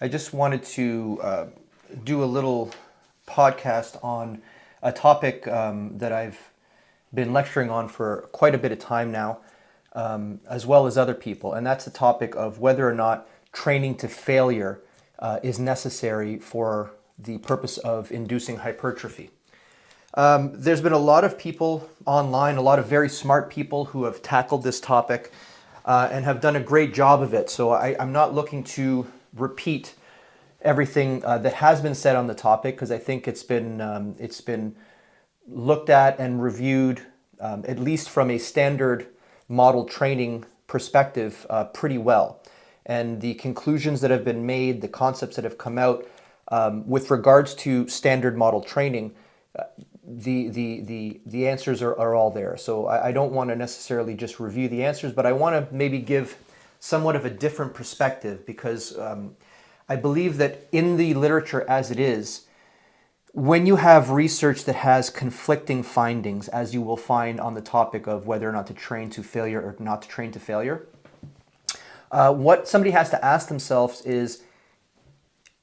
I just wanted to do a little podcast on a topic that I've been lecturing on for quite a bit of time now, as well as other people, and that's the topic of whether or not training to failure is necessary for the purpose of inducing hypertrophy. There's been a lot of people online, a lot of very smart people who have tackled this topic and have done a great job of it. So I'm not looking to repeat everything that has been said on the topic, because I think it's been looked at and reviewed, at least from a standard model training perspective, pretty well. And the conclusions that have been made, the concepts that have come out with regards to standard model training, the answers are all there. So I don't want to necessarily just review the answers, but I want to maybe give somewhat of a different perspective, because I believe that in the literature as it is, when you have research that has conflicting findings, as you will find on the topic of whether or not to train to failure or not to train to failure, what somebody has to ask themselves is,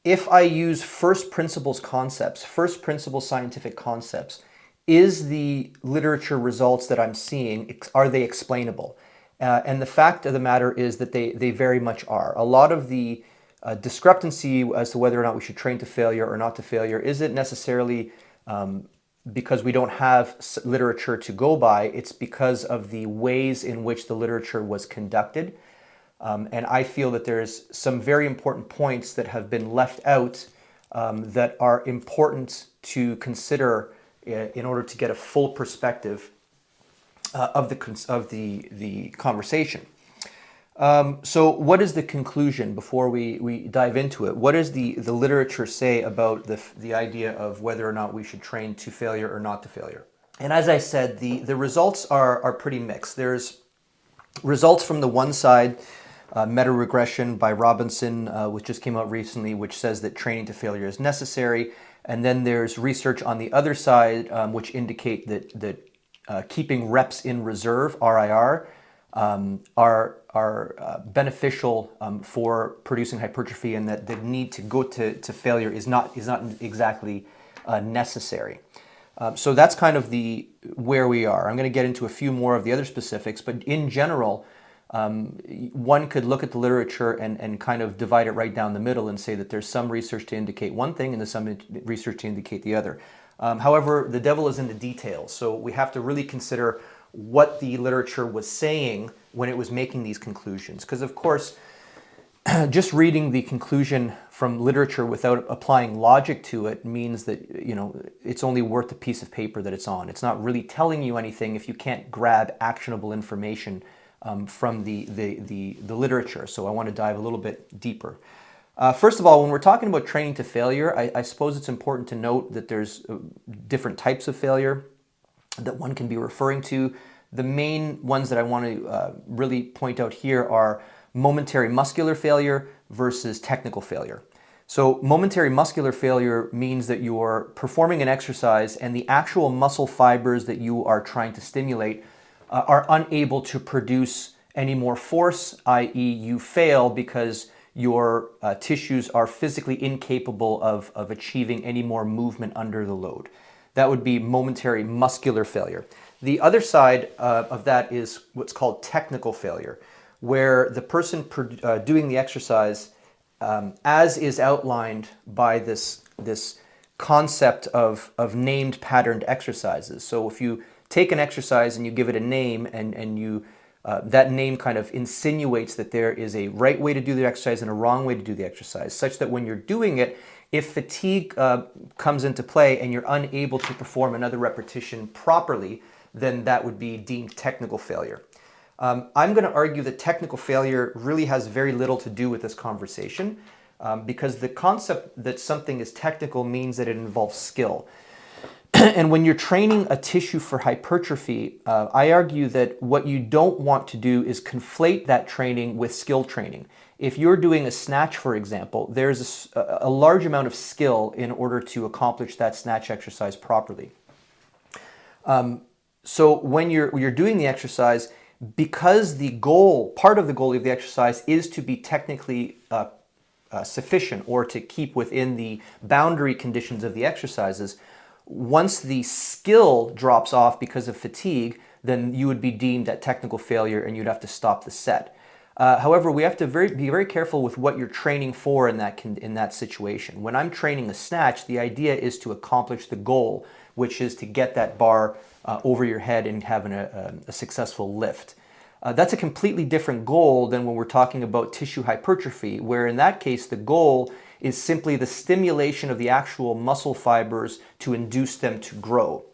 if I use first principles concepts, first principle scientific concepts, is the literature results that I'm seeing, are they explainable? And the fact of the matter is that they very much are. A lot of the discrepancy as to whether or not we should train to failure or not to failure isn't necessarily because we don't have literature to go by. It's because of the ways in which the literature was conducted. And I feel that there's some very important points that have been left out that are important to consider in order to get a full perspective of the conversation. So what is the conclusion before we dive into it? What does the literature say about the idea of whether or not we should train to failure or not to failure? And as I said, the results are pretty mixed. There's results from the one side, meta-regression by Robinson, which just came out recently, which says that training to failure is necessary. And then there's research on the other side, which indicate that keeping reps in reserve, RIR, are beneficial for producing hypertrophy, and that the need to go to failure is not exactly necessary. So that's kind of where we are. I'm going to get into a few more of the other specifics, but in general, one could look at the literature and kind of divide it right down the middle and say that there's some research to indicate one thing and there's some research to indicate the other. However, the devil is in the details, so we have to really consider what the literature was saying when it was making these conclusions. Because of course, just reading the conclusion from literature without applying logic to it means that, it's only worth the piece of paper that it's on. It's not really telling you anything if you can't grab actionable information from the literature. So I want to dive a little bit deeper. First of all, when we're talking about training to failure, I suppose it's important to note that there's different types of failure that one can be referring to. The main ones that I want to really point out here are momentary muscular failure versus technical failure. So momentary muscular failure means that you're performing an exercise and the actual muscle fibers that you are trying to stimulate are unable to produce any more force, i.e. you fail because your tissues are physically incapable of achieving any more movement under the load. That would be momentary muscular failure. The other side of that is what's called technical failure, where the person doing the exercise, as is outlined by this concept of named patterned exercises. So if you take an exercise and you give it a name, and you that name kind of insinuates that there is a right way to do the exercise and a wrong way to do the exercise, such that when you're doing it, if fatigue comes into play and you're unable to perform another repetition properly, then that would be deemed technical failure. I'm going to argue that technical failure really has very little to do with this conversation, because the concept that something is technical means that it involves skill. And when you're training a tissue for hypertrophy, I argue that what you don't want to do is conflate that training with skill training. If you're doing a snatch, for example, there's a large amount of skill in order to accomplish that snatch exercise properly. So when you're doing the exercise, because part of the goal of the exercise is to be technically sufficient or to keep within the boundary conditions of the exercises, once the skill drops off because of fatigue, then you would be deemed at technical failure and you'd have to stop the set. However, we have to be very careful with what you're training for in that situation. When I'm training a snatch, the idea is to accomplish the goal, which is to get that bar over your head and having a successful lift. That's a completely different goal than when we're talking about tissue hypertrophy, where in that case the goal is simply the stimulation of the actual muscle fibers to induce them to grow.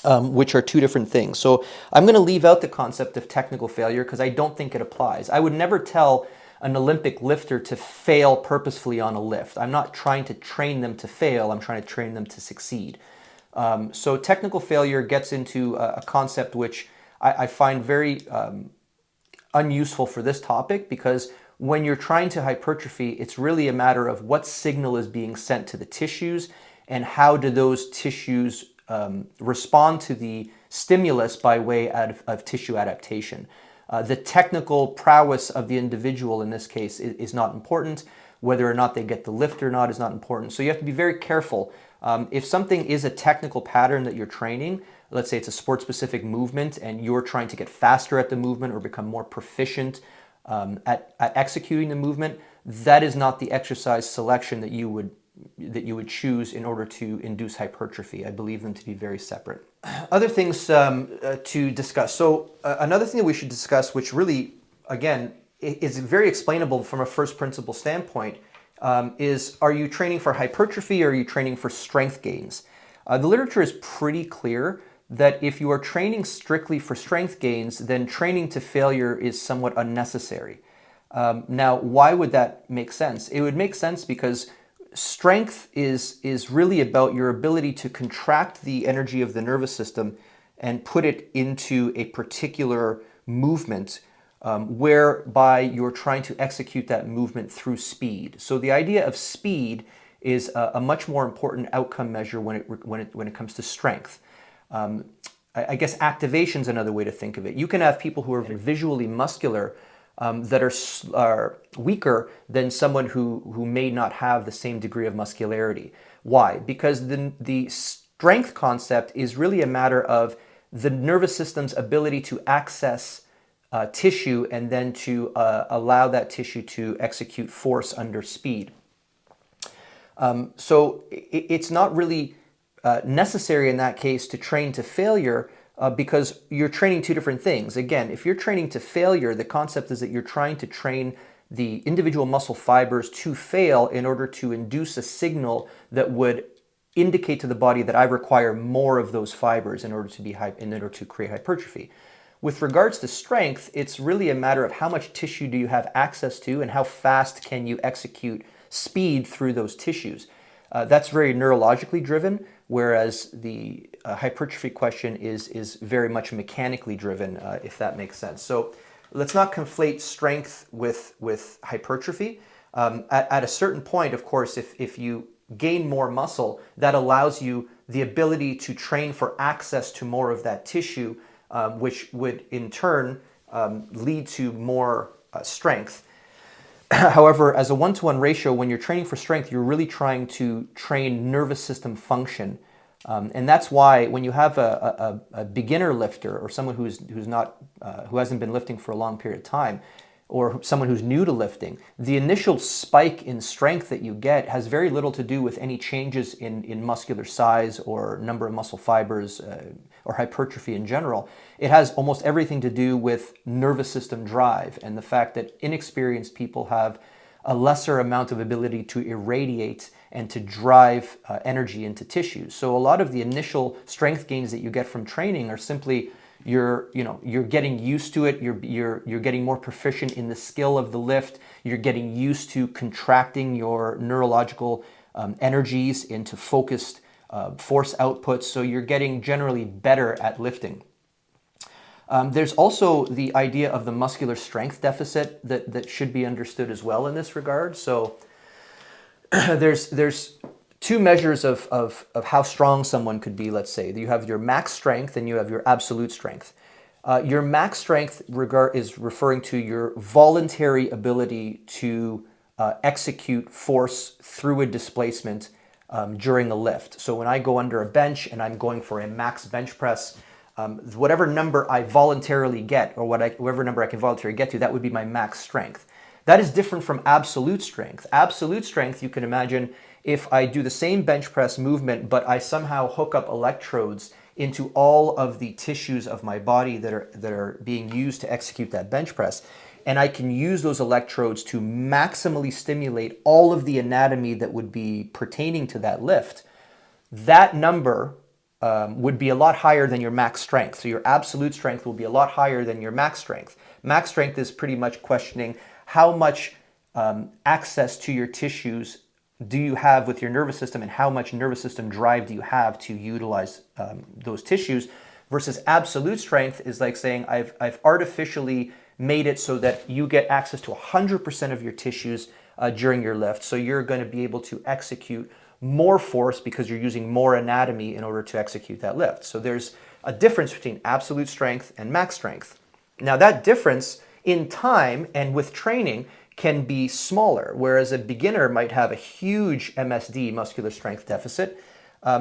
Which are two different things. So I'm going to leave out the concept of technical failure because I don't think it applies. I would never tell an Olympic lifter to fail purposefully on a lift. I'm not trying to train them to fail, I'm trying to train them to succeed. So technical failure gets into a concept which I find very unuseful for this topic, because when you're trying to hypertrophy, it's really a matter of what signal is being sent to the tissues and how do those tissues respond to the stimulus by way of tissue adaptation. The technical prowess of the individual in this case is not important. Whether or not they get the lift or not is not important. So you have to be very careful. If something is a technical pattern that you're training, let's say it's a sport-specific movement and you're trying to get faster at the movement or become more proficient at executing the movement, that is not the exercise selection that you would choose in order to induce hypertrophy. I believe them to be very separate. Other things to discuss. So another thing that we should discuss, which really, again, is very explainable from a first principle standpoint, is, are you training for hypertrophy or are you training for strength gains? The literature is pretty clear that if you are training strictly for strength gains, then training to failure is somewhat unnecessary. Now, why would that make sense? It would make sense because strength is really about your ability to contract the energy of the nervous system and put it into a particular movement whereby you're trying to execute that movement through speed. So the idea of speed is a much more important outcome measure when it comes to strength. I guess activation is another way to think of it. You can have people who are visually muscular that are weaker than someone who may not have the same degree of muscularity. Why? Because the strength concept is really a matter of the nervous system's ability to access tissue and then to allow that tissue to execute force under speed. So it's not really necessary in that case to train to failure because you're training two different things. Again, if you're training to failure, the concept is that you're trying to train the individual muscle fibers to fail in order to induce a signal that would indicate to the body that I require more of those fibers in order to create hypertrophy. With regards to strength, it's really a matter of how much tissue do you have access to and how fast can you execute speed through those tissues. That's very neurologically driven, whereas the hypertrophy question is very much mechanically driven, if that makes sense. So let's not conflate strength with hypertrophy. At a certain point, of course, if you gain more muscle, that allows you the ability to train for access to more of that tissue, which would in turn lead to more strength. However, as a one-to-one ratio, when you're training for strength, you're really trying to train nervous system function. And that's why when you have a beginner lifter or someone who hasn't been lifting for a long period of time, or someone who's new to lifting, the initial spike in strength that you get has very little to do with any changes in muscular size or number of muscle fibers or hypertrophy in general. It has almost everything to do with nervous system drive and the fact that inexperienced people have a lesser amount of ability to irradiate and to drive energy into tissues. So a lot of the initial strength gains that you get from training are simply you're getting used to it, you're getting more proficient in the skill of the lift, you're getting used to contracting your neurological energies into focused force outputs, so you're getting generally better at lifting. There's also the idea of the muscular strength deficit that should be understood as well in this regard. So there's two measures of how strong someone could be, let's say. You have your max strength and you have your absolute strength. Your max strength is referring to your voluntary ability to execute force through a displacement during a lift. So when I go under a bench and I'm going for a max bench press, whatever number I voluntarily get, or whatever number I can voluntarily get to, that would be my max strength. That is different from absolute strength. Absolute strength, you can imagine if I do the same bench press movement, but I somehow hook up electrodes into all of the tissues of my body that are being used to execute that bench press. And I can use those electrodes to maximally stimulate all of the anatomy that would be pertaining to that lift. That number would be a lot higher than your max strength. So your absolute strength will be a lot higher than your max strength. Max strength is pretty much questioning how much access to your tissues do you have with your nervous system, and how much nervous system drive do you have to utilize those tissues, versus absolute strength is like saying I've artificially made it so that you get access to 100% of your tissues during your lift. So you're going to be able to execute more force because you're using more anatomy in order to execute that lift. So there's a difference between absolute strength and max strength. Now that difference in time and with training can be smaller, whereas a beginner might have a huge MSD, muscular strength deficit.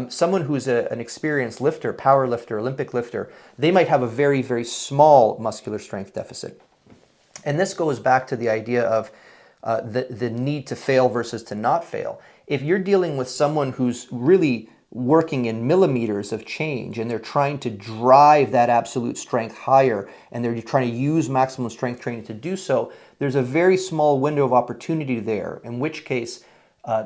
Someone who's an experienced lifter, power lifter, Olympic lifter, they might have a very, very small muscular strength deficit. And this goes back to the idea of the need to fail versus to not fail. If you're dealing with someone who's really working in millimeters of change and they're trying to drive that absolute strength higher and they're trying to use maximum strength training to do so, there's a very small window of opportunity there, in which case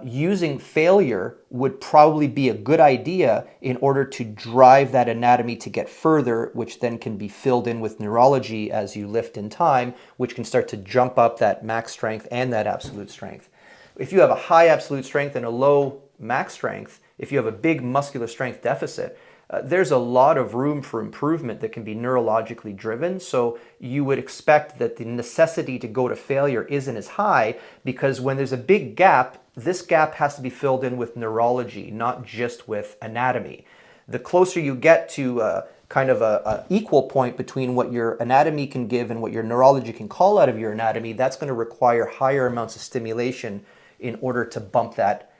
using failure would probably be a good idea in order to drive that anatomy to get further, which then can be filled in with neurology as you lift in time, which can start to jump up that max strength and that absolute strength. If you have a high absolute strength and a low max strength, if you have a big muscular strength deficit, there's a lot of room for improvement that can be neurologically driven. So you would expect that the necessity to go to failure isn't as high, because when there's a big gap, this gap has to be filled in with neurology, not just with anatomy. The closer you get to kind of a equal point between what your anatomy can give and what your neurology can call out of your anatomy, that's going to require higher amounts of stimulation in order to bump that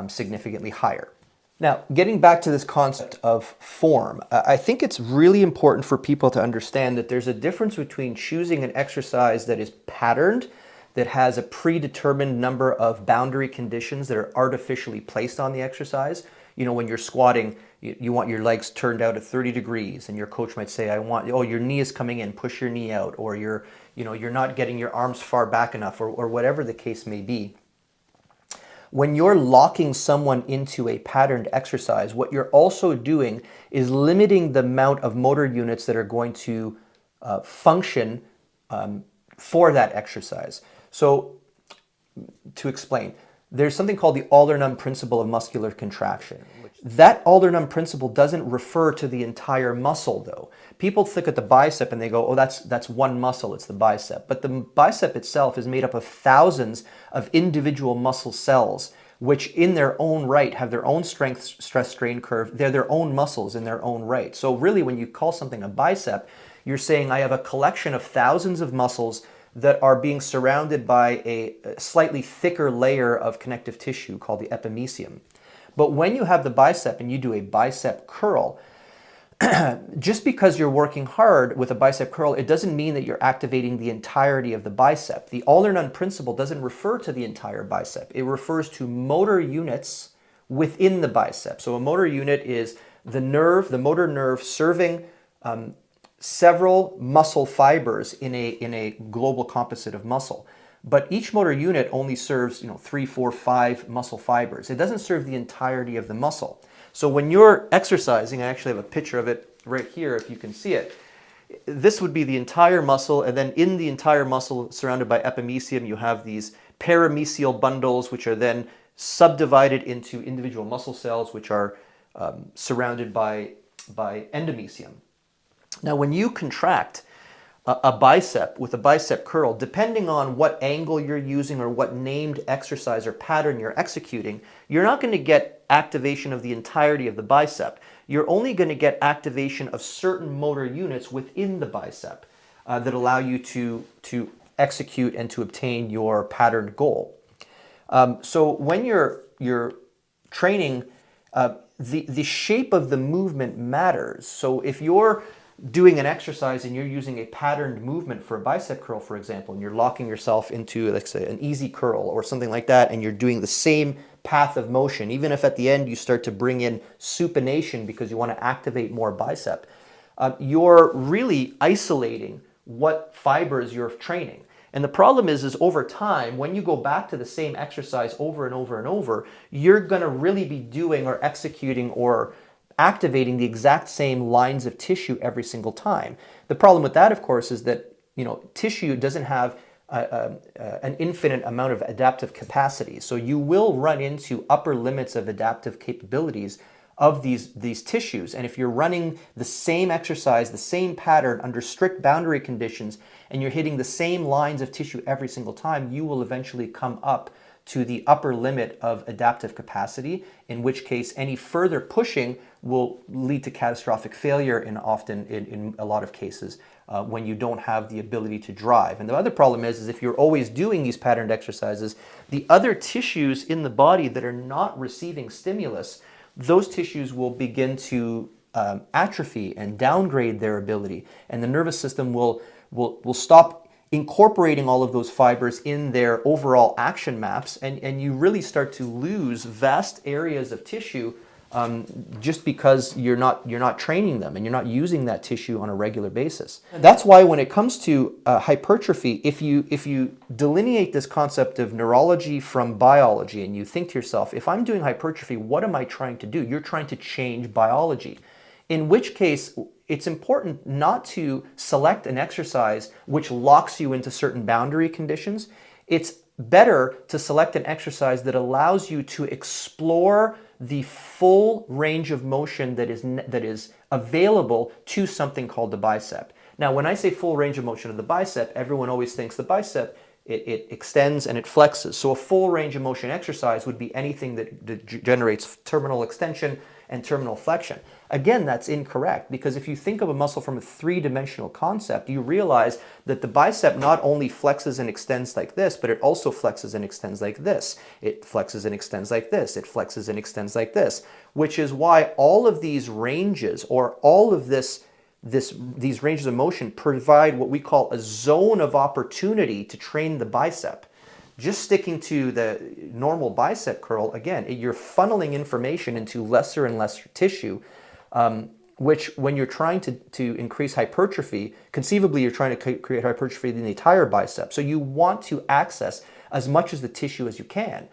significantly higher. Now, getting back to this concept of form, I think it's really important for people to understand that there's a difference between choosing an exercise that is patterned, that has a predetermined number of boundary conditions that are artificially placed on the exercise. You know, when you're squatting, you want your legs turned out at 30 degrees, and your coach might say, oh, your knee is coming in, push your knee out, or you're not getting your arms far back enough, or whatever the case may be. When you're locking someone into a patterned exercise, what you're also doing is limiting the amount of motor units that are going to function for that exercise. So, to explain, there's something called the Alder-Nunn principle of muscular contraction. That Alder-Nunn principle doesn't refer to the entire muscle, though. People look at the bicep and they go, oh, that's one muscle, it's the bicep. But the bicep itself is made up of thousands of individual muscle cells, which in their own right have their own strength, stress, strain curve. They're their own muscles in their own right. So really, when you call something a bicep, you're saying I have a collection of thousands of muscles that are being surrounded by a slightly thicker layer of connective tissue called the epimysium. But when you have the bicep and you do a bicep curl, just because you're working hard with a bicep curl, it doesn't mean that you're activating the entirety of the bicep. The Alder-Nunn principle doesn't refer to the entire bicep. It refers to motor units within the bicep. So a motor unit is the motor nerve serving several muscle fibers in a global composite of muscle. But each motor unit only serves 3, 4, 5 muscle fibers. It doesn't serve the entirety of the muscle. So when you're exercising, I actually have a picture of it right here if you can see it. This would be the entire muscle, and then in the entire muscle surrounded by epimysium, you have these paramecial bundles, which are then subdivided into individual muscle cells, which are surrounded by endomysium. Now, when you contract a bicep with a bicep curl, depending on what angle you're using or what named exercise or pattern you're executing, you're not going to get activation of the entirety of the bicep. You're only going to get activation of certain motor units within the bicep that allow you to execute and to obtain your patterned goal. So when you're training, the shape of the movement matters. So if you're doing an exercise and you're using a patterned movement for a bicep curl, for example, and you're locking yourself into, let's say, an easy curl or something like that, and you're doing the same path of motion, even if at the end you start to bring in supination because you want to activate more bicep, you're really isolating what fibers you're training. And the problem is over time, when you go back to the same exercise over and over and over, you're going to really be doing or executing or activating the exact same lines of tissue every single time. The problem with that, of course, is that tissue doesn't have an infinite amount of adaptive capacity. So you will run into upper limits of adaptive capabilities of these tissues. And if you're running the same exercise, the same pattern under strict boundary conditions, and you're hitting the same lines of tissue every single time, you will eventually come up to the upper limit of adaptive capacity, in which case any further pushing will lead to catastrophic failure, and often in a lot of cases when you don't have the ability to drive. And the other problem is if you're always doing these patterned exercises, the other tissues in the body that are not receiving stimulus, those tissues will begin to atrophy and downgrade their ability, and the nervous system will stop incorporating all of those fibers in their overall action maps, and you really start to lose vast areas of tissue just because you're not training them and you're not using that tissue on a regular basis. That's why when it comes to hypertrophy, if you delineate this concept of neurology from biology and you think to yourself, if I'm doing hypertrophy, what am I trying to do? You're trying to change biology. In which case, it's important not to select an exercise which locks you into certain boundary conditions. It's better to select an exercise that allows you to explore the full range of motion that is available to something called the bicep. Now, when I say full range of motion of the bicep, everyone always thinks the bicep, it extends and it flexes. So a full range of motion exercise would be anything that generates terminal extension and terminal flexion. Again, that's incorrect, because if you think of a muscle from a three-dimensional concept, you realize that the bicep not only flexes and extends like this, but it also flexes and extends like this. It flexes and extends like this. It flexes and extends like this, which is why all of these ranges, or all of these ranges of motion, provide what we call a zone of opportunity to train the bicep. Just sticking to the normal bicep curl, again, you're funneling information into lesser and lesser tissue, which when you're trying to increase hypertrophy, conceivably you're trying to create hypertrophy in the entire bicep. So you want to access as much of the tissue as you can.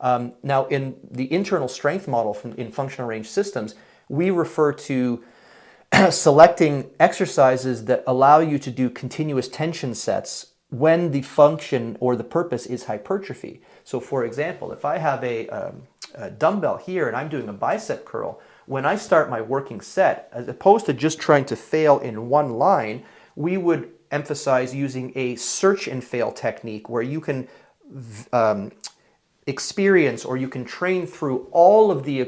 Now, in the internal strength model in functional range systems, we refer to selecting exercises that allow you to do continuous tension sets when the function or the purpose is hypertrophy. So for example, if I have a dumbbell here and I'm doing a bicep curl, when I start my working set, as opposed to just trying to fail in one line, we would emphasize using a search and fail technique where you can experience, or you can train through all of the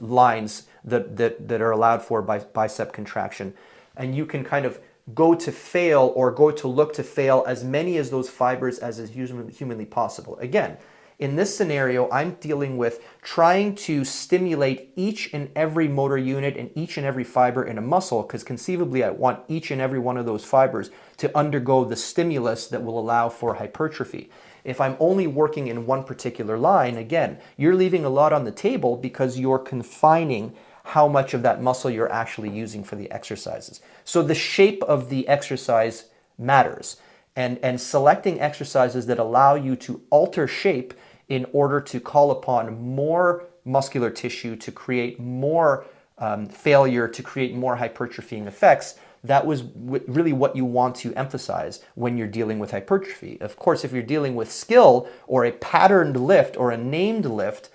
lines that are allowed for bicep contraction, and you can kind of go to fail, or go to look to fail as many as those fibers as is humanly possible. Again, in this scenario, I'm dealing with trying to stimulate each and every motor unit and each and every fiber in a muscle, because conceivably I want each and every one of those fibers to undergo the stimulus that will allow for hypertrophy. If I'm only working in one particular line, again, you're leaving a lot on the table because you're confining how much of that muscle you're actually using for the exercises. So the shape of the exercise matters, and selecting exercises that allow you to alter shape in order to call upon more muscular tissue to create more failure, to create more hypertrophying effects, that was really what you want to emphasize when you're dealing with hypertrophy. Of course, if you're dealing with skill or a patterned lift or a named lift,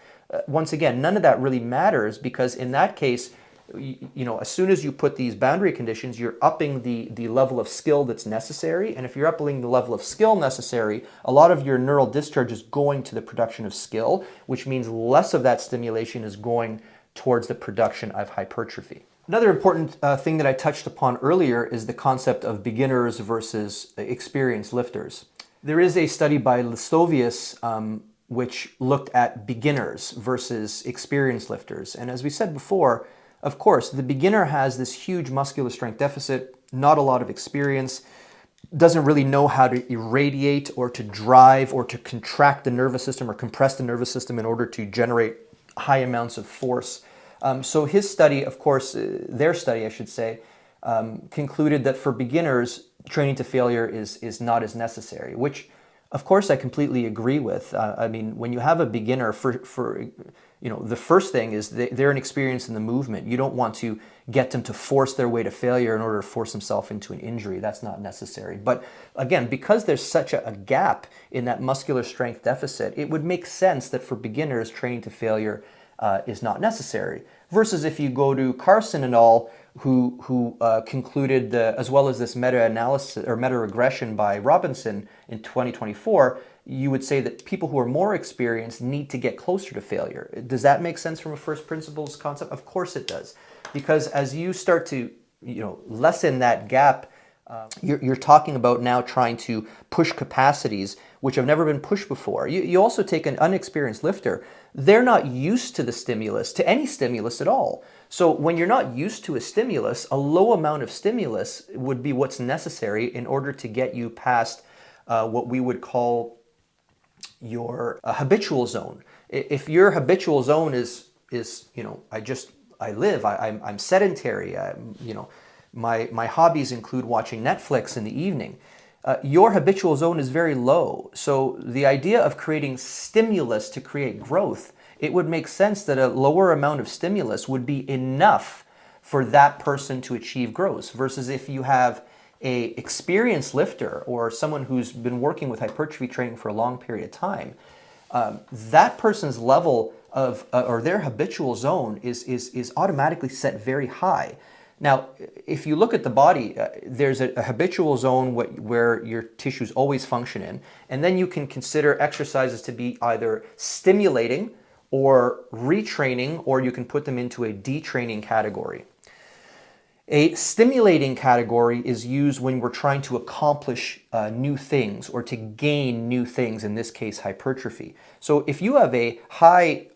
once again, none of that really matters, because in that case, as soon as you put these boundary conditions, you're upping the level of skill that's necessary. And if you're upping the level of skill necessary, a lot of your neural discharge is going to the production of skill, which means less of that stimulation is going towards the production of hypertrophy. Another important thing that I touched upon earlier is the concept of beginners versus experienced lifters. There is a study by Listovius which looked at beginners versus experienced lifters. And as we said before, of course, the beginner has this huge muscular strength deficit, not a lot of experience, doesn't really know how to irradiate or to drive or to contract the nervous system or compress the nervous system in order to generate high amounts of force. So his study, of course, their study, I should say, concluded that for beginners, training to failure is not as necessary, which of course I completely agree with. I mean, when you have a beginner, the first thing is they're inexperienced in the movement. You don't want to get them to force their way to failure in order to force themselves into an injury. That's not necessary. But again, because there's such a gap in that muscular strength deficit, it would make sense that for beginners, training to failure is not necessary. Versus if you go to Carson and al., who concluded, as well as this meta-analysis or meta-regression by Robinson in 2024, you would say that people who are more experienced need to get closer to failure. Does that make sense from a first principles concept? Of course it does. Because as you start to lessen that gap, you're talking about now trying to push capacities which have never been pushed before. You also take an unexperienced lifter. They're not used to the stimulus, to any stimulus at all. So when you're not used to a stimulus, a low amount of stimulus would be what's necessary in order to get you past what we would call your habitual zone. If your habitual zone is I'm sedentary, my hobbies include watching Netflix in the evening, your habitual zone is very low. So the idea of creating stimulus to create growth, it would make sense that a lower amount of stimulus would be enough for that person to achieve growth, versus if you have a experienced lifter or someone who's been working with hypertrophy training for a long period of time, that person's level of or their habitual zone is automatically set very high. Now, if you look at the body, there's a habitual zone where your tissues always function in, and then you can consider exercises to be either stimulating or retraining, or you can put them into a detraining category. A stimulating category is used when we're trying to accomplish new things or to gain new things, in this case hypertrophy. So if you have a high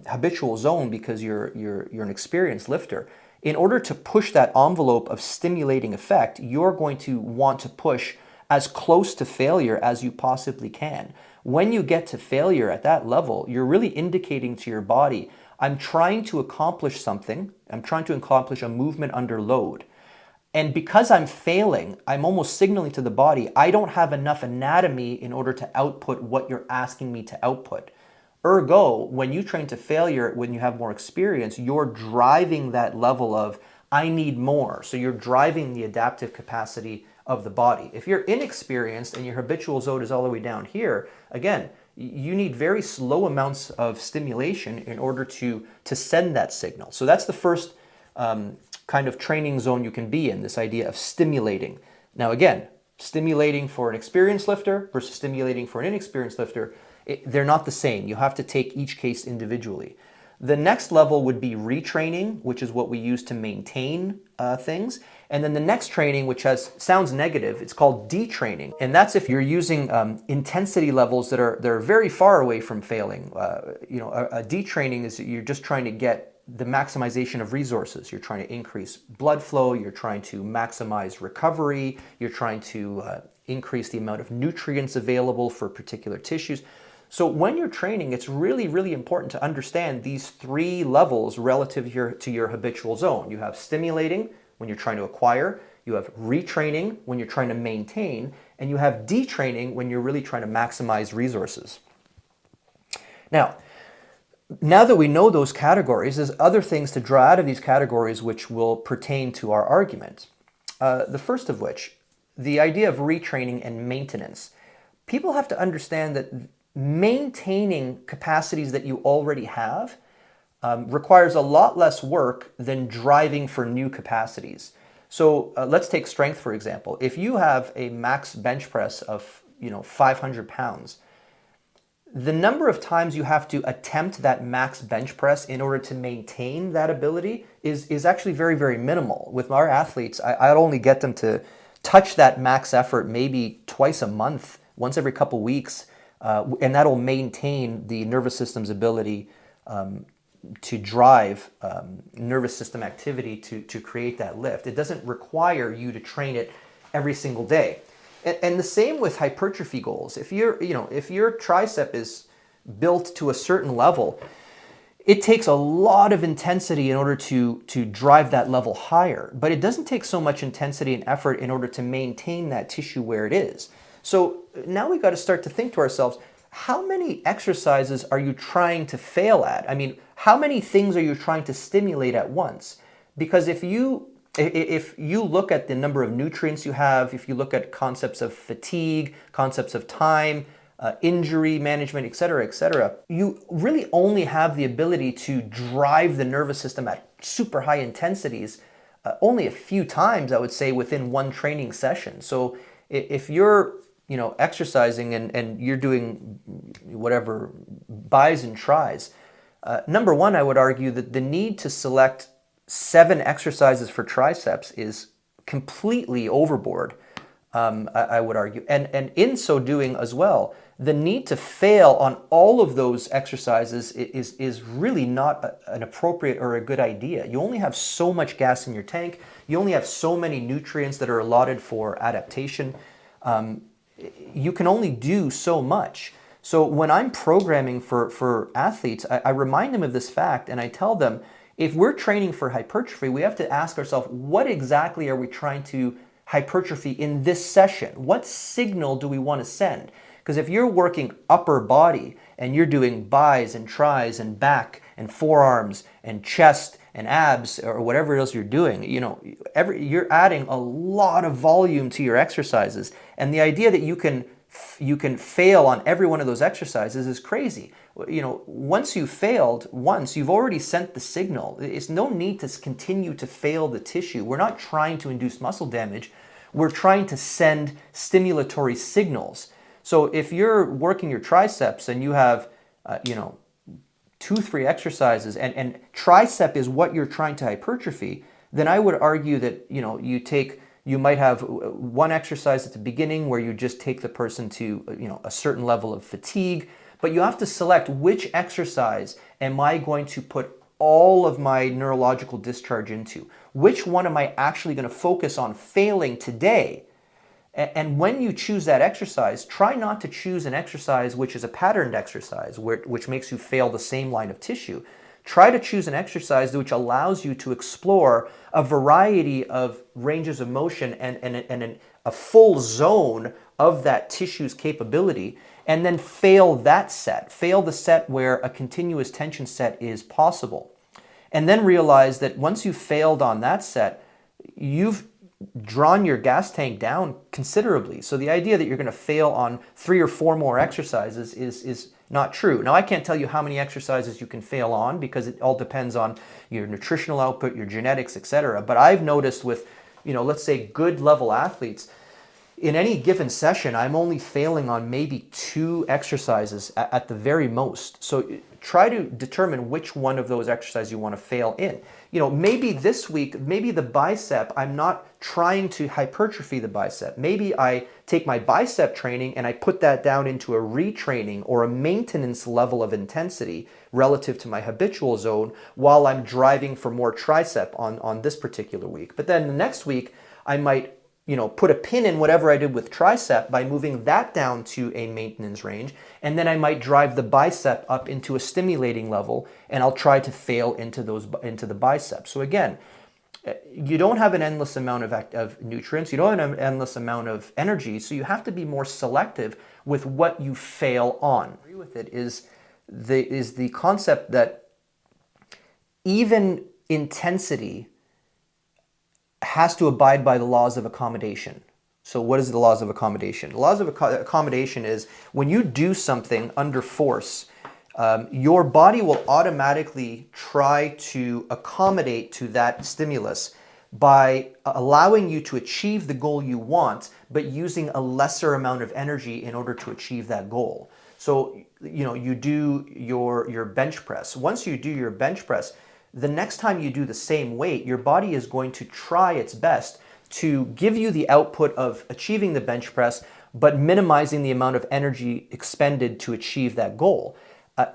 habitual zone because you're an experienced lifter, in order to push that envelope of stimulating effect, you're going to want to push as close to failure as you possibly can. When you get to failure at that level, you're really indicating to your body, I'm trying to accomplish something. I'm trying to accomplish a movement under load. And because I'm failing, I'm almost signaling to the body, I don't have enough anatomy in order to output what you're asking me to output. Ergo, when you train to failure, when you have more experience, you're driving that level of, I need more. So you're driving the adaptive capacity of the body. If you're inexperienced and your habitual zone is all the way down here, again, you need very slow amounts of stimulation in order to send that signal. So that's the first kind of training zone you can be in, this idea of stimulating. Now again, stimulating for an experienced lifter versus stimulating for an inexperienced lifter, they're not the same. You have to take each case individually. The next level would be retraining, which is what we use to maintain things. And then the next training, which sounds negative, it's called detraining. And that's if you're using intensity levels that are very far away from failing. A detraining is you're just trying to get the maximization of resources. You're trying to increase blood flow. You're trying to maximize recovery. You're trying to increase the amount of nutrients available for particular tissues. So when you're training, it's really, really important to understand these three levels relative to your habitual zone. You have stimulating when you're trying to acquire, you have retraining when you're trying to maintain, and you have detraining when you're really trying to maximize resources. Now that we know those categories, there's other things to draw out of these categories which will pertain to our argument. The first of which, the idea of retraining and maintenance. People have to understand that maintaining capacities that you already have requires a lot less work than driving for new capacities. So let's take strength, for example. If you have a max bench press of 500 pounds, the number of times you have to attempt that max bench press in order to maintain that ability is actually very, very minimal. With our athletes, I'd only get them to touch that max effort maybe twice a month, once every couple weeks, and that'll maintain the nervous system's ability to drive nervous system activity to create that lift. It doesn't require you to train it every single day. And the same with hypertrophy goals. If if your tricep is built to a certain level, it takes a lot of intensity in order to drive that level higher, but it doesn't take so much intensity and effort in order to maintain that tissue where it is. So now we've got to start to think to ourselves, how many exercises are you trying to fail at? I mean, how many things are you trying to stimulate at once? Because if you look at the number of nutrients you have, if you look at concepts of fatigue, concepts of time, injury management, et cetera, you really only have the ability to drive the nervous system at super high intensities only a few times, I would say, within one training session. So if you're exercising and you're doing whatever bis and tris, number one, I would argue that the need to select 7 exercises for triceps is completely overboard. I would argue, and in so doing as well, the need to fail on all of those exercises is really not an appropriate or a good idea. You only have so much gas in your tank. You only have so many nutrients that are allotted for adaptation. You can only do so much. So when I'm programming for athletes, I remind them of this fact, and I tell them, if we're training for hypertrophy, we have to ask ourselves, what exactly are we trying to hypertrophy in this session? What signal do we want to send? Because if you're working upper body and you're doing bis and tris and back and forearms and chest and abs or whatever else you're doing, you're adding a lot of volume to your exercises. And the idea that you can fail on every one of those exercises is crazy. Once you've failed once, you've already sent the signal. It's no need to continue to fail the tissue. We're not trying to induce muscle damage. We're trying to send stimulatory signals. So if you're working your triceps and you have, 2-3 exercises and tricep is what you're trying to hypertrophy, then I would argue that, you might have one exercise at the beginning where you just take the person to, a certain level of fatigue, but you have to select which exercise am I going to put all of my neurological discharge into? Which one am I actually going to focus on failing today? And when you choose that exercise, try not to choose an exercise which is a patterned exercise, which makes you fail the same line of tissue. Try to choose an exercise which allows you to explore a variety of ranges of motion and a full zone of that tissue's capability, and then fail that set. Fail the set where a continuous tension set is possible. And then realize that once you've failed on that set, you've drawn your gas tank down considerably. So the idea that you're going to fail on 3 or 4 more exercises is not true. Now, I can't tell you how many exercises you can fail on because it all depends on your nutritional output, your genetics, etc. But I've noticed with, let's say good level athletes, in any given session, I'm only failing on maybe 2 exercises at the very most. So try to determine which one of those exercises you want to fail in. Maybe this week, maybe the bicep, I'm not trying to hypertrophy the bicep. Maybe I take my bicep training and I put that down into a retraining or a maintenance level of intensity relative to my habitual zone while I'm driving for more tricep on this particular week. But then the next week, I might put a pin in whatever I did with tricep by moving that down to a maintenance range. And then I might drive the bicep up into a stimulating level, and I'll try to fail into the bicep. So again, you don't have an endless amount of nutrients. You don't have an endless amount of energy. So you have to be more selective with what you fail on. I agree with it is the concept that even intensity has to abide by the laws of accommodation. So what is the laws of accommodation? The laws of accommodation is when you do something under force, your body will automatically try to accommodate to that stimulus by allowing you to achieve the goal you want, but using a lesser amount of energy in order to achieve that goal. So, you do your bench press. Once you do your bench press, the next time you do the same weight, your body is going to try its best to give you the output of achieving the bench press, but minimizing the amount of energy expended to achieve that goal.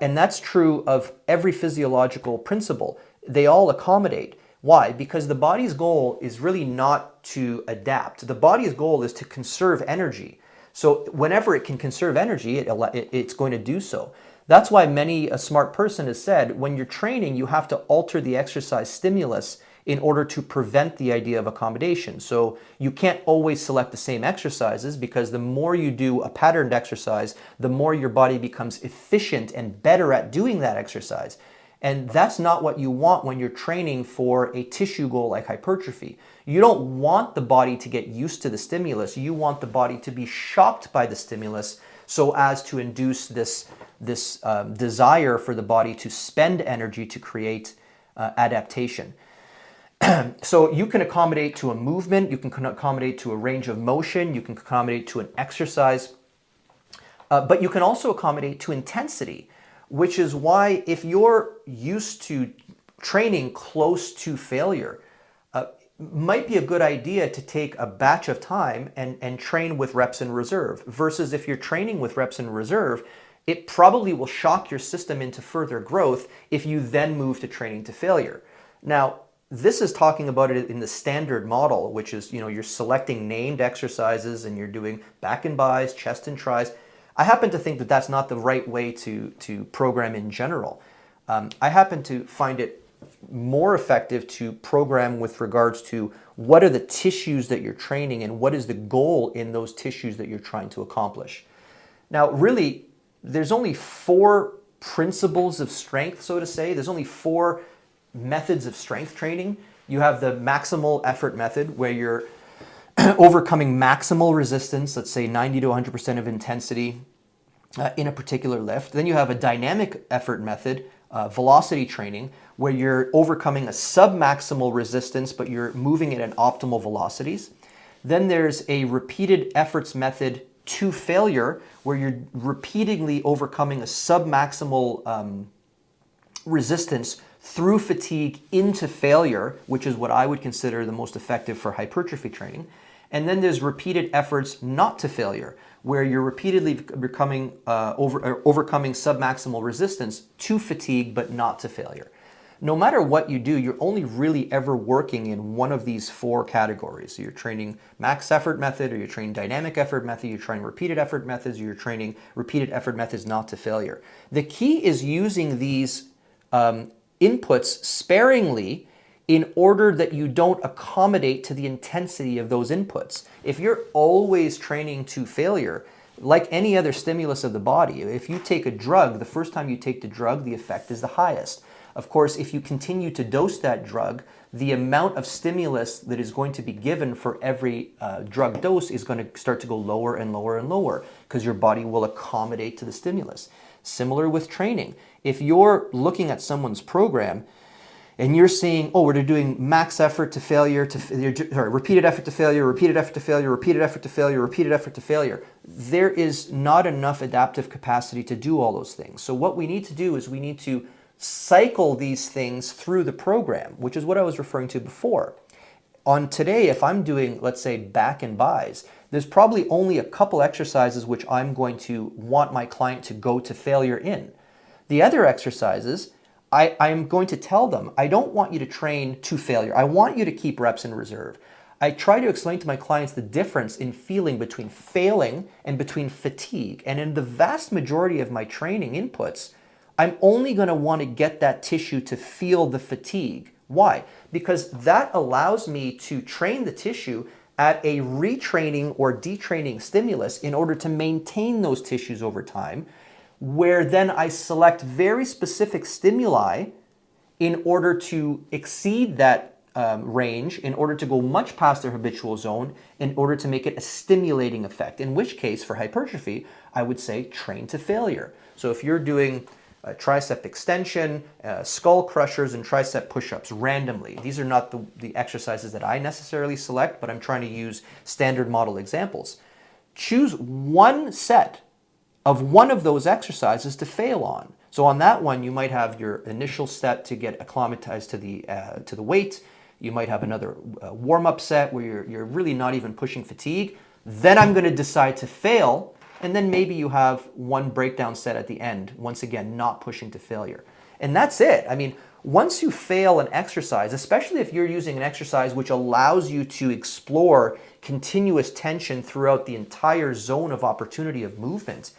And that's true of every physiological principle. They all accommodate. Why? Because the body's goal is really not to adapt. The body's goal is to conserve energy. So whenever it can conserve energy, it's going to do so. That's why a smart person has said, when you're training, you have to alter the exercise stimulus in order to prevent the idea of accommodation. So you can't always select the same exercises, because the more you do a patterned exercise, the more your body becomes efficient and better at doing that exercise. And that's not what you want when you're training for a tissue goal like hypertrophy. You don't want the body to get used to the stimulus. You want the body to be shocked by the stimulus so as to induce this desire for the body to spend energy to create adaptation. So you can accommodate to a movement, you can accommodate to a range of motion, you can accommodate to an exercise, but you can also accommodate to intensity, which is why if you're used to training close to failure, might be a good idea to take a batch of time and train with reps in reserve, versus if you're training with reps in reserve, it probably will shock your system into further growth if you then move to training to failure. Now, this is talking about it in the standard model, which is, you're selecting named exercises and you're doing back and bis, chest and tris. I happen to think that that's not the right way to program in general. I happen to find it more effective to program with regards to what are the tissues that you're training and what is the goal in those tissues that you're trying to accomplish. Now, really, there's only 4 principles of strength, so to say. There's only 4 methods of strength training. You have the maximal effort method, where you're overcoming maximal resistance, let's say 90 to 100% of intensity in a particular lift. Then you have a dynamic effort method, velocity training, where you're overcoming a submaximal resistance, but you're moving at optimal velocities. Then there's a repeated efforts method to failure, where you're repeatedly overcoming a submaximal resistance through fatigue into failure, which is what I would consider the most effective for hypertrophy training. And then there's repeated efforts not to failure, where you're repeatedly overcoming submaximal resistance to fatigue, but not to failure. No matter what you do, you're only really ever working in one of these 4 categories. So you're training max effort method, or you're training dynamic effort method, you're training repeated effort methods, or you're training repeated effort methods not to failure. The key is using these inputs sparingly in order that you don't accommodate to the intensity of those inputs. If you're always training to failure, like any other stimulus of the body, if you take a drug, the first time you take the drug, the effect is the highest. Of course, if you continue to dose that drug, the amount of stimulus that is going to be given for every drug dose is going to start to go lower and lower and lower, because your body will accommodate to the stimulus. Similar with training. If you're looking at someone's program and you're seeing, oh, we're doing max effort to failure, repeated effort to failure, repeated effort to failure, repeated effort to failure, repeated effort to failure, there is not enough adaptive capacity to do all those things. So what we need to do is we need to cycle these things through the program, which is what I was referring to before. On today, if I'm doing, let's say, back and bis, there's probably only a couple exercises which I'm going to want my client to go to failure in. The other exercises, I'm going to tell them, I don't want you to train to failure. I want you to keep reps in reserve. I try to explain to my clients the difference in feeling between failing and between fatigue. And in the vast majority of my training inputs, I'm only going to want to get that tissue to feel the fatigue. Why? Because that allows me to train the tissue at a retraining or detraining stimulus in order to maintain those tissues over time, where then I select very specific stimuli in order to exceed that range, in order to go much past their habitual zone, in order to make it a stimulating effect. In which case, for hypertrophy, I would say train to failure. So if you're doing tricep extension, skull crushers, and tricep push-ups randomly. These are not the exercises that I necessarily select, but I'm trying to use standard model examples. Choose one set of one of those exercises to fail on. So on that one, you might have your initial set to get acclimatized to the weight. You might have another warm-up set where you're really not even pushing fatigue. Then I'm going to decide to fail, and then maybe you have one breakdown set at the end, once again, not pushing to failure. And that's it. I mean, once you fail an exercise, especially if you're using an exercise which allows you to explore continuous tension throughout the entire zone of opportunity of movement,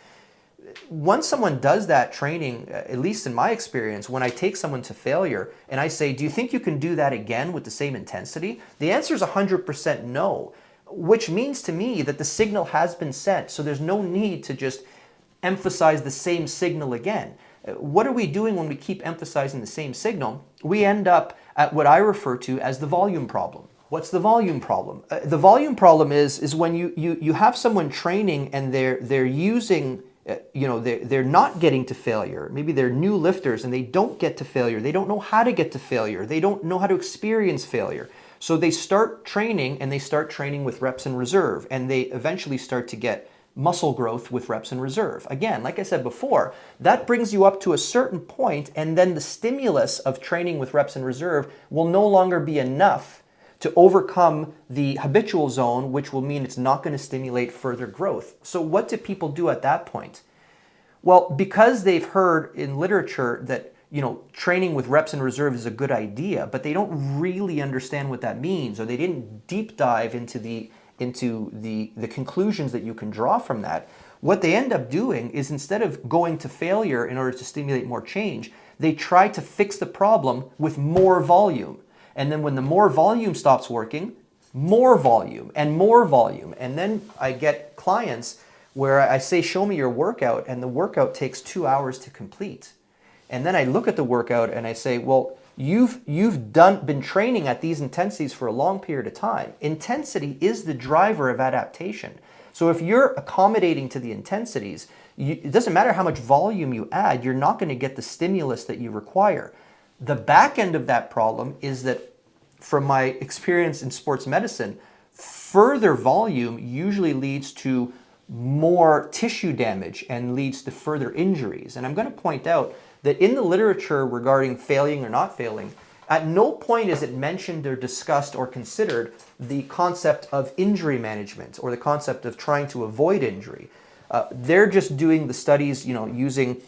once someone does that training, at least in my experience, when I take someone to failure and I say, do you think you can do that again with the same intensity? The answer is 100% no, which means to me that the signal has been sent. So there's no need to just emphasize the same signal again. What are we doing when we keep emphasizing the same signal? We end up at what I refer to as the volume problem. What's the volume problem? The volume problem is when you have someone training and they're using, they're not getting to failure. Maybe they're new lifters and they don't get to failure. They don't know how to get to failure. They don't know how to experience failure. So they start training and they start training with reps in reserve, and they eventually start to get muscle growth with reps in reserve. Again, like I said before, that brings you up to a certain point, and then the stimulus of training with reps in reserve will no longer be enough to overcome the habitual zone, which will mean it's not going to stimulate further growth. So what do people do at that point? Well, because they've heard in literature that training with reps in reserve is a good idea, but they don't really understand what that means, or they didn't deep dive into the conclusions that you can draw from that. What they end up doing is, instead of going to failure in order to stimulate more change, they try to fix the problem with more volume. And then when the more volume stops working, more volume and more volume. And then I get clients where I say, show me your workout, and the workout takes 2 hours to complete. And then I look at the workout and I say, well, you've been training at these intensities for a long period of time. Intensity is the driver of adaptation. So if you're accommodating to the intensities, it doesn't matter how much volume you add, you're not going to get the stimulus that you require. The back end of that problem is that, from my experience in sports medicine, further volume usually leads to more tissue damage and leads to further injuries. And I'm going to point out that in the literature regarding failing or not failing, at no point is it mentioned or discussed or considered the concept of injury management or the concept of trying to avoid injury. They're just doing the studies, using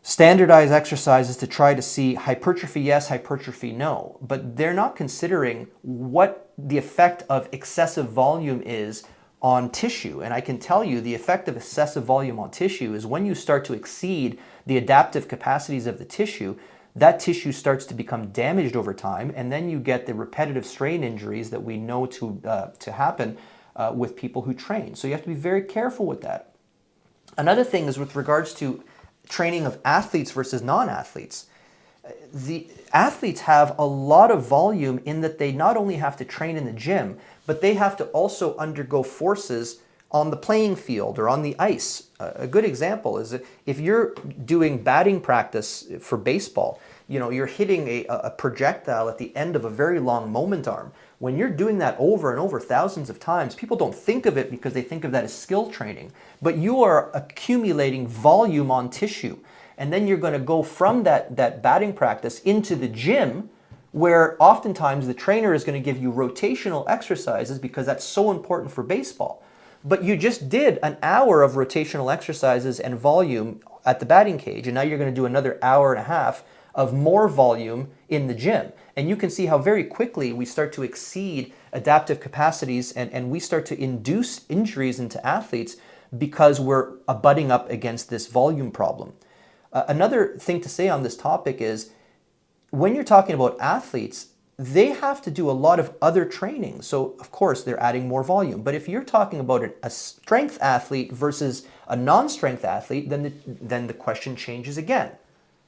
standardized exercises to try to see hypertrophy yes, hypertrophy no. But they're not considering what the effect of excessive volume is on tissue. And I can tell you the effect of excessive volume on tissue is when you start to exceed the adaptive capacities of the tissue, that tissue starts to become damaged over time, and then you get the repetitive strain injuries that we know to happen with people who train. So you have to be very careful with that. Another thing is with regards to training of athletes versus non-athletes. The athletes have a lot of volume in that they not only have to train in the gym, but they have to also undergo forces on the playing field or on the ice. A good example is that if you're doing batting practice for baseball, you're hitting a projectile at the end of a very long moment arm. When you're doing that over and over thousands of times, people don't think of it because they think of that as skill training, but you are accumulating volume on tissue. And then you're going to go from that batting practice into the gym, where oftentimes the trainer is going to give you rotational exercises because that's so important for baseball. But you just did an hour of rotational exercises and volume at the batting cage, and now you're going to do another hour and a half of more volume in the gym. And you can see how very quickly we start to exceed adaptive capacities, and we start to induce injuries into athletes because we're butting up against this volume problem. Another thing to say on this topic is, when you're talking about athletes, they have to do a lot of other training. So of course they're adding more volume. But if you're talking about a strength athlete versus a non-strength athlete, then the question changes again.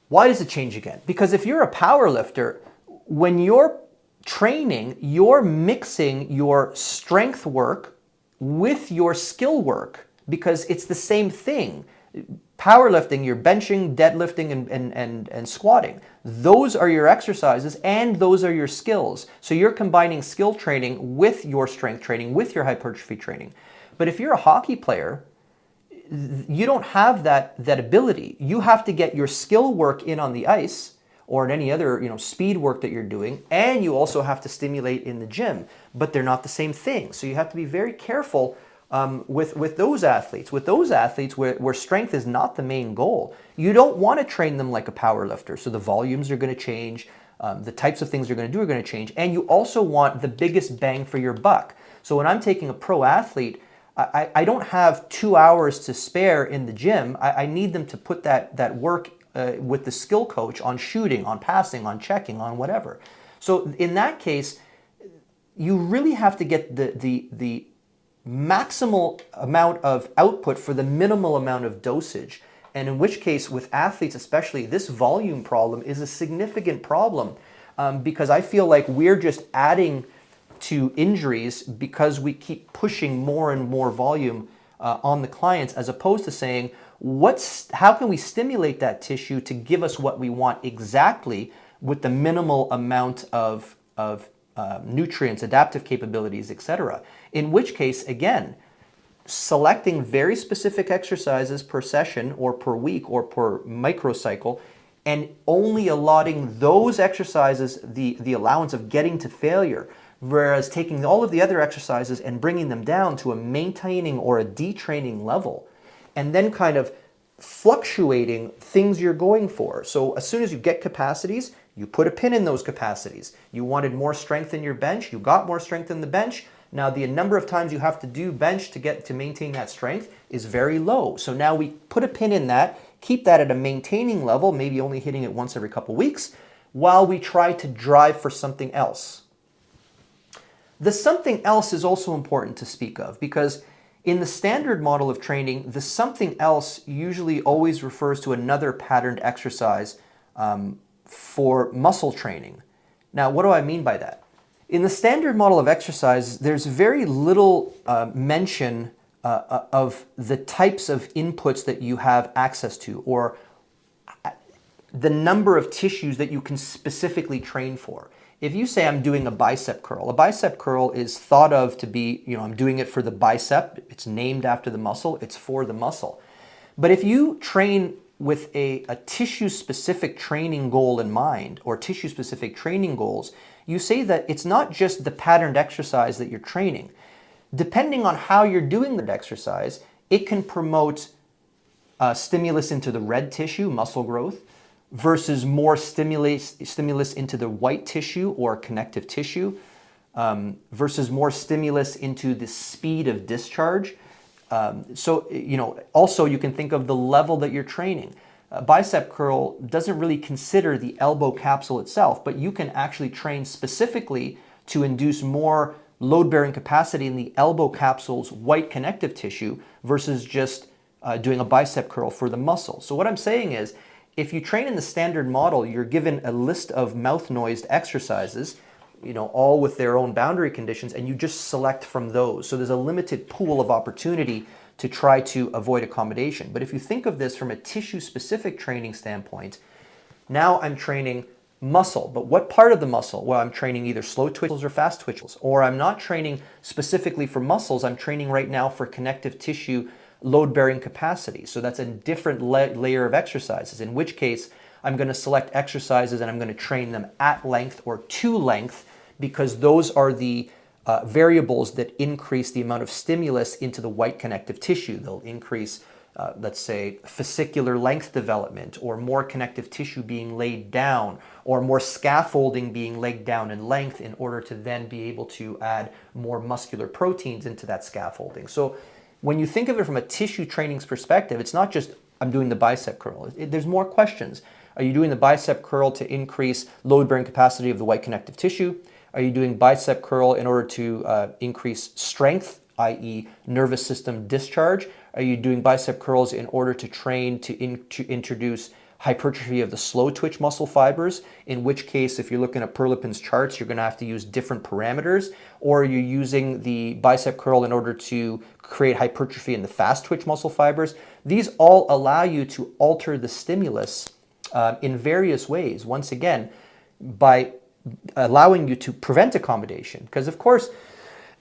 Why does it change again? Because if you're a power lifter, when you're training, you're mixing your strength work with your skill work, because it's the same thing. Powerlifting, you're benching, deadlifting, and squatting. Those are your exercises and those are your skills. So you're combining skill training with your strength training, with your hypertrophy training. But if you're a hockey player, you don't have that ability. You have to get your skill work in on the ice or in any other speed work that you're doing, and you also have to stimulate in the gym, but they're not the same thing. So you have to be very careful with those athletes. With those athletes where strength is not the main goal, you don't want to train them like a power lifter. So the volumes are going to change, the types of things they're going to do are going to change, and you also want the biggest bang for your buck. So when I'm taking a pro athlete, I don't have 2 hours to spare in the gym. I need them to put that work with the skill coach on shooting, on passing, on checking, on whatever. So in that case, you really have to get the maximal amount of output for the minimal amount of dosage. And in which case, with athletes especially, this volume problem is a significant problem because I feel like we're just adding to injuries because we keep pushing more and more volume on the clients, as opposed to saying, how can we stimulate that tissue to give us what we want exactly with the minimal amount of nutrients, adaptive capabilities, etc. In which case, again, selecting very specific exercises per session or per week or per microcycle, and only allotting those exercises the allowance of getting to failure, whereas taking all of the other exercises and bringing them down to a maintaining or a detraining level, and then kind of fluctuating things you're going for. So as soon as you get capacities, you put a pin in those capacities. You wanted more strength in your bench, you got more strength in the bench. Now the number of times you have to do bench to maintain that strength is very low. So now we put a pin in that, keep that at a maintaining level, maybe only hitting it once every couple weeks, while we try to drive for something else. The something else is also important to speak of, because in the standard model of training, the something else usually always refers to another patterned exercise for muscle training. Now, what do I mean by that? In the standard model of exercise, there's very little mention of the types of inputs that you have access to, or the number of tissues that you can specifically train for. If you say I'm doing a bicep curl is thought of to be, I'm doing it for the bicep. It's named after the muscle. It's for the muscle. But if you train with a tissue-specific training goal in mind, or tissue-specific training goals, you say that it's not just the patterned exercise that you're training. Depending on how you're doing that exercise, it can promote stimulus into the red tissue, muscle growth, versus more stimulus into the white tissue or connective tissue, versus more stimulus into the speed of discharge. Also you can think of the level that you're training. A bicep curl doesn't really consider the elbow capsule itself, but you can actually train specifically to induce more load-bearing capacity in the elbow capsule's white connective tissue versus just doing a bicep curl for the muscle. So what I'm saying is, if you train in the standard model, you're given a list of mouth-noised exercises, all with their own boundary conditions, and you just select from those. So there's a limited pool of opportunity to try to avoid accommodation. But if you think of this from a tissue-specific training standpoint, now I'm training muscle. But what part of the muscle? Well, I'm training either slow twitches or fast twitches. Or I'm not training specifically for muscles. I'm training right now for connective tissue load-bearing capacity. So that's a different layer of exercises, in which case I'm going to select exercises and I'm going to train them at length or to length, because those are the variables that increase the amount of stimulus into the white connective tissue. They'll increase, let's say, fascicular length development, or more connective tissue being laid down, or more scaffolding being laid down in length in order to then be able to add more muscular proteins into that scaffolding. So when you think of it from a tissue training's perspective, it's not just I'm doing the bicep curl. There's more questions. Are you doing the bicep curl to increase load-bearing capacity of the white connective tissue? Are you doing bicep curl in order to increase strength, i.e. nervous system discharge? Are you doing bicep curls in order to train to introduce hypertrophy of the slow twitch muscle fibers, in which case, if you're looking at Perlipin's charts, you're going to have to use different parameters? Or are you using the bicep curl in order to create hypertrophy in the fast twitch muscle fibers? These all allow you to alter the stimulus in various ways, once again, by allowing you to prevent accommodation. Because of course,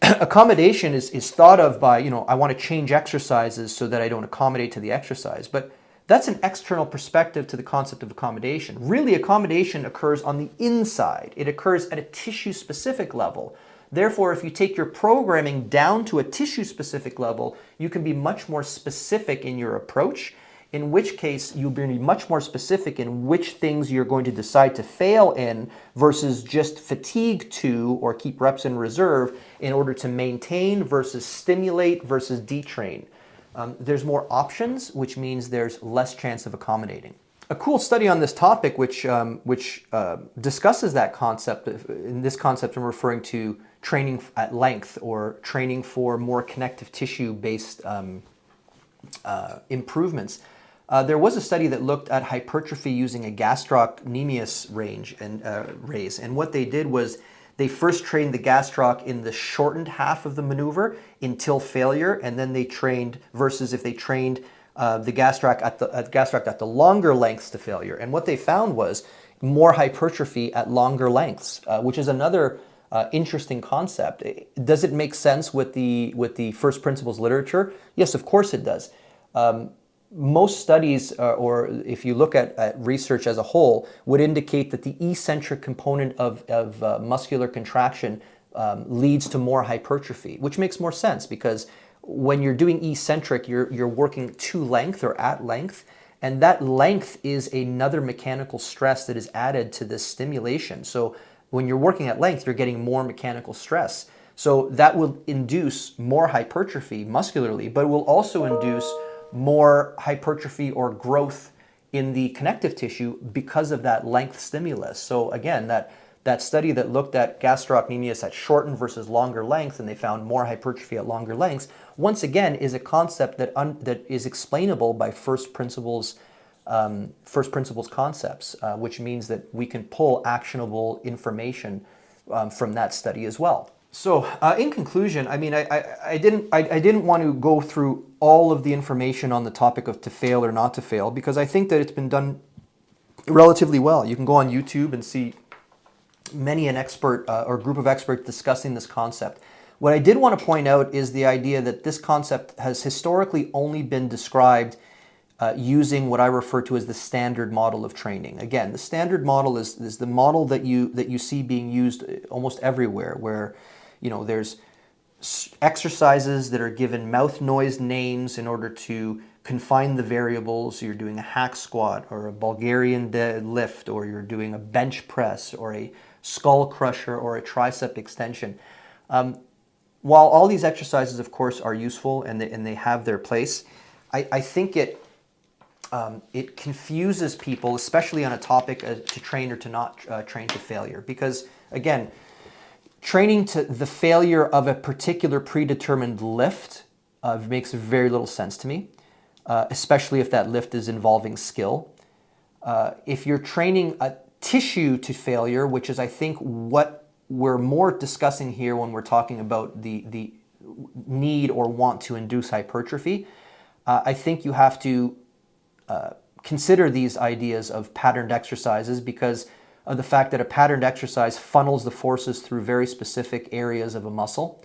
accommodation is thought of by, I want to change exercises so that I don't accommodate to the exercise. But that's an external perspective to the concept of accommodation. Really, accommodation occurs on the inside. It occurs at a tissue-specific level, Therefore, if you take your programming down to a tissue-specific level, you can be much more specific in your approach, in which case you'll be much more specific in which things you're going to decide to fail in versus just fatigue to or keep reps in reserve in order to maintain versus stimulate versus detrain. There's more options, which means there's less chance of accommodating. A cool study on this topic which discusses that concept, in this concept I'm referring to training at length or training for more connective tissue-based improvements. There was a study that looked at hypertrophy using a gastrocnemius raise, and what they did was they first trained the gastroc in the shortened half of the maneuver until failure, and then they trained, versus if they trained the gastroc at the longer lengths to failure. And what they found was more hypertrophy at longer lengths, which is another interesting concept. Does it make sense with the first principles literature? Yes, of course it does. Most studies, or if you look at research as a whole, would indicate that the eccentric component of muscular contraction leads to more hypertrophy, which makes more sense because when you're doing eccentric, you're working to length or at length, and that length is another mechanical stress that is added to this stimulation. So when you're working at length, you're getting more mechanical stress. So that will induce more hypertrophy muscularly, but it will also induce more hypertrophy or growth in the connective tissue because of that length stimulus. So again, that study that looked at gastrocnemius at shortened versus longer length, and they found more hypertrophy at longer lengths, once again is a concept that is explainable by first principles concepts, which means that we can pull actionable information from that study as well. So in conclusion, I mean, I didn't want to go through all of the information on the topic of to fail or not to fail, because I think that it's been done relatively well. You can go on YouTube and see many an expert or group of experts discussing this concept. What I did want to point out is the idea that this concept has historically only been described using what I refer to as the standard model of training. Again, the standard model is the model that you see being used almost everywhere, where there's exercises that are given mouth noise names in order to confine the variables. You're doing a hack squat or a Bulgarian deadlift, or you're doing a bench press or a skull crusher or a tricep extension. While all these exercises, of course, are useful and they have their place, I think it confuses people, especially on a topic to train or to not train to failure. Because again, training to the failure of a particular predetermined lift makes very little sense to me, especially if that lift is involving skill. If you're training a tissue to failure, which is I think what we're more discussing here when we're talking about the need or want to induce hypertrophy, I think you have to consider these ideas of patterned exercises, because of the fact that a patterned exercise funnels the forces through very specific areas of a muscle.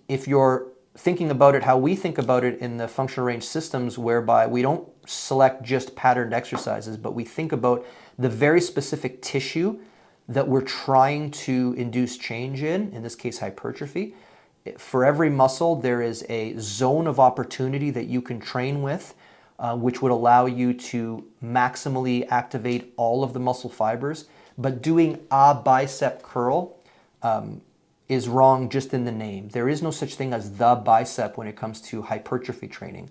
If you're thinking about it how we think about it in the functional range systems, whereby we don't select just patterned exercises, but we think about the very specific tissue that we're trying to induce change in this case hypertrophy. For every muscle, there is a zone of opportunity that you can train with, which would allow you to maximally activate all of the muscle fibers. But doing a bicep curl is wrong just in the name. There is no such thing as the bicep when it comes to hypertrophy training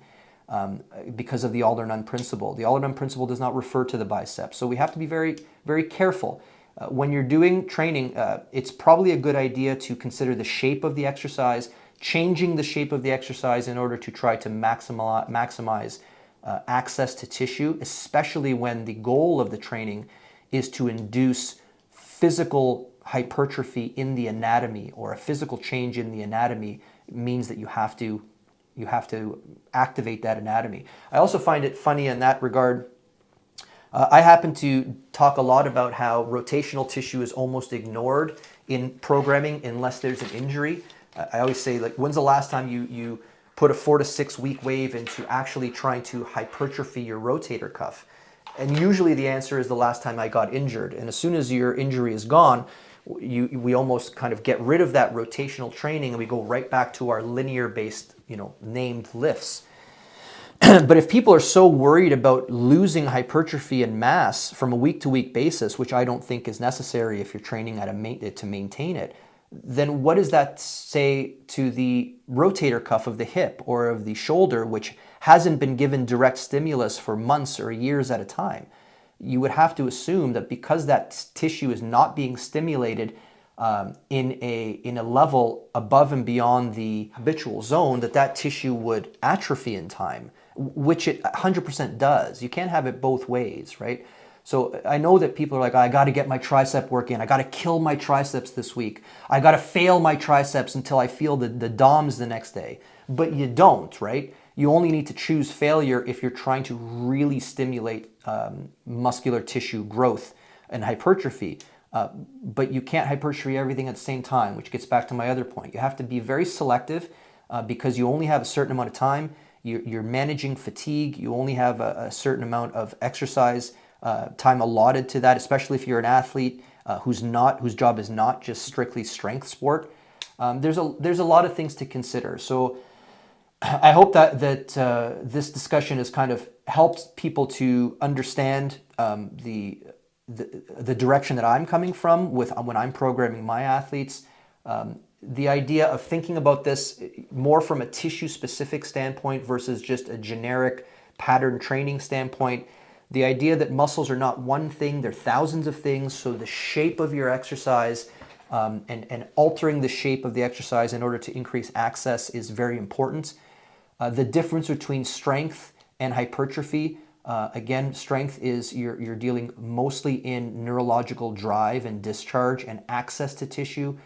because of the all-or-none principle. The all-or-none principle does not refer to the bicep. So we have to be very, very careful. When you're doing training, it's probably a good idea to consider the shape of the exercise, changing the shape of the exercise in order to try to maximize access to tissue, especially when the goal of the training is to induce physical hypertrophy in the anatomy, or a physical change in the anatomy means that you have to activate that anatomy. I also find it funny in that regard. I happen to talk a lot about how rotational tissue is almost ignored in programming unless there's an injury. I always say, like, when's the last time you put a 4 to 6 week wave into actually trying to hypertrophy your rotator cuff? And usually the answer is the last time I got injured. And as soon as your injury is gone, we almost kind of get rid of that rotational training and we go right back to our linear-based, named lifts. But if people are so worried about losing hypertrophy and mass from a week-to-week basis, which I don't think is necessary if you're training to maintain it, then what does that say to the rotator cuff of the hip or of the shoulder, which hasn't been given direct stimulus for months or years at a time? You would have to assume that because that tissue is not being stimulated in a level above and beyond the habitual zone, that tissue would atrophy in time, which it 100% does. You can't have it both ways, right? So I know that people are like, I got to get my tricep work in. I got to kill my triceps this week. I got to fail my triceps until I feel the DOMs the next day. But you don't, right? You only need to choose failure if you're trying to really stimulate muscular tissue growth and hypertrophy. But you can't hypertrophy everything at the same time, which gets back to my other point. You have to be very selective because you only have a certain amount of time. You're managing fatigue. You only have a certain amount of exercise time allotted to that, especially if you're an athlete whose job is not just strictly strength sport. There's a lot of things to consider. So I hope that this discussion has kind of helped people to understand the direction that I'm coming from when I'm programming my athletes. The idea of thinking about this more from a tissue-specific standpoint versus just a generic pattern training standpoint. The idea that muscles are not one thing, they're thousands of things. So the shape of your exercise and altering the shape of the exercise in order to increase access is very important. The difference between strength and hypertrophy, again, strength is you're dealing mostly in neurological drive and discharge and access to tissue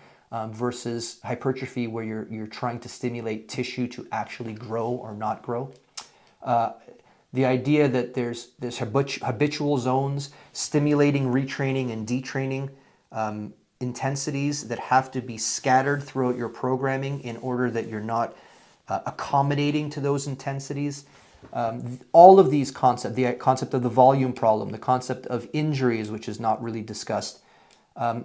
versus hypertrophy where you're trying to stimulate tissue to actually grow or not grow. The idea that there's habitual zones, stimulating retraining and detraining intensities that have to be scattered throughout your programming in order that you're not accommodating to those intensities. All of these concepts, the concept of the volume problem, the concept of injuries, which is not really discussed,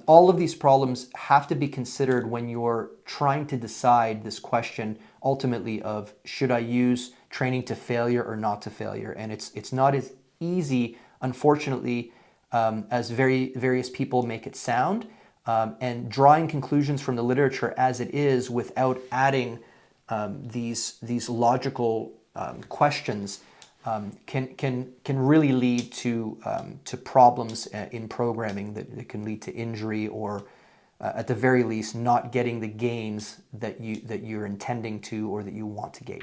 all of these problems have to be considered when you're trying to decide this question ultimately of should I use training to failure or not to failure. And it's not as easy, unfortunately, as various people make it sound. And drawing conclusions from the literature as it is without adding these logical questions can really lead to problems in programming that can lead to injury or at the very least not getting the gains that you're intending to or that you want to gain.